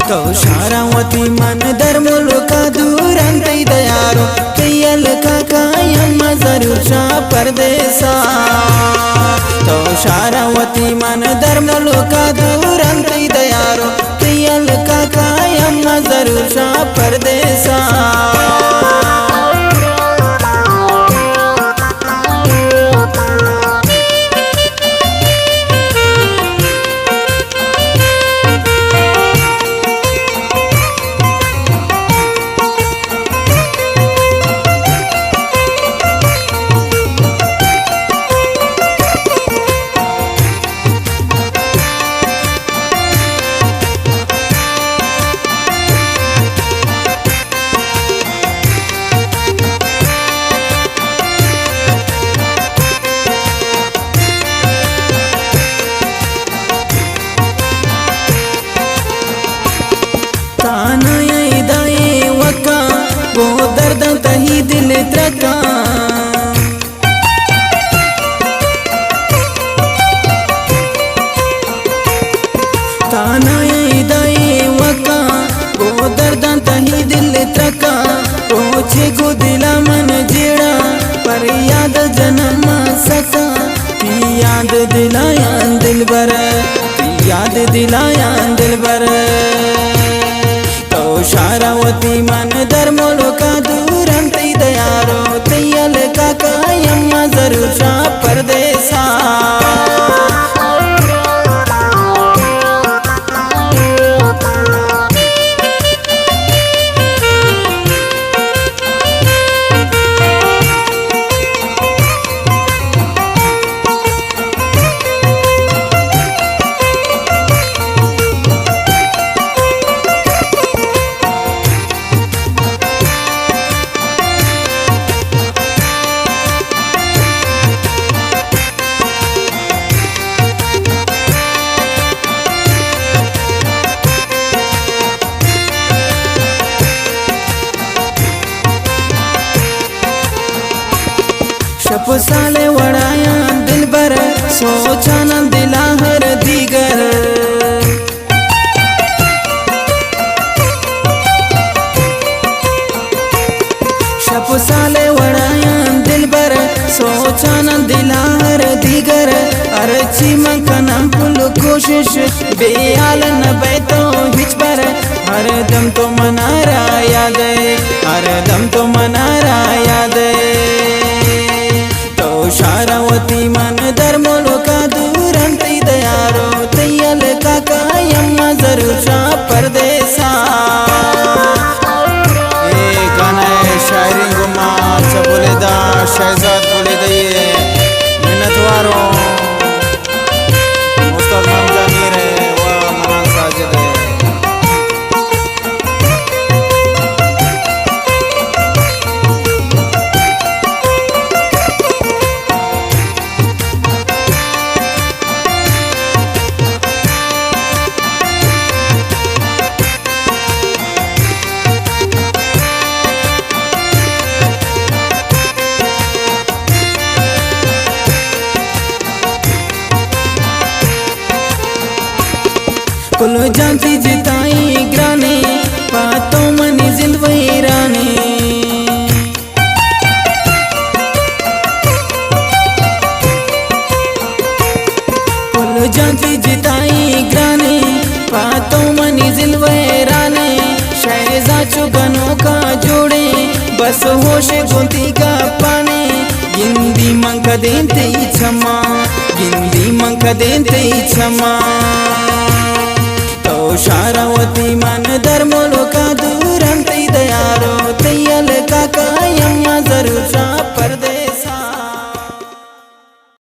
तो शारावती मन धर्मों का दूर अंत दयारो कैयल का कायम जरूर शा परदेसा तो शारावती मन धर्मों का दूर अंत दयारो कैयल का कायम जरूर शा परदेसा वो दर्द तही दिल त्रका ताना दाए वका वो दर्द तही दिल त्रका पोछे को दिला मन जेड़ा पर याद जन्म सका याद दिलाया दिल बर याद दिलाया दिल बर शारावती मन धर्मों का दूर अंत दयारो तैयल का कायम जरूर शा परदेसा शप साले वड़ाया दिल बर सोचा न दिला हर दीगर शप साले वड़ाया दिल बर सोचा न दिला हर दीगर अर्ची मकना पुल कोशिश बेहाल न बैतो हिच पर हर दम तो मनारा याद हर दम तो मनारा याद शारावती मन धर्मों का दूर अंत दयारो तैयल का कायम जरूर शा परदेसा गाना है शायरी गुमा बोले दा शहजाद बोले दिए मेहनत वारो मुस्तफा जानी रे वाह मना साजिद है कुल जानती जिताई ग्राने बातों मनी जिंद वैराने कुल जानती जिताई ग्राने बातों मनी जिंद वैराने शहजा चुगनों का जोड़े बस होश गुंती का पाने गिंदी मंक देते क्षमा गिंदी मंक देते क्षमा शारावती मन धर्मों का दूर अंत दयारो तैयल का कायम जरूर शा परदेसा।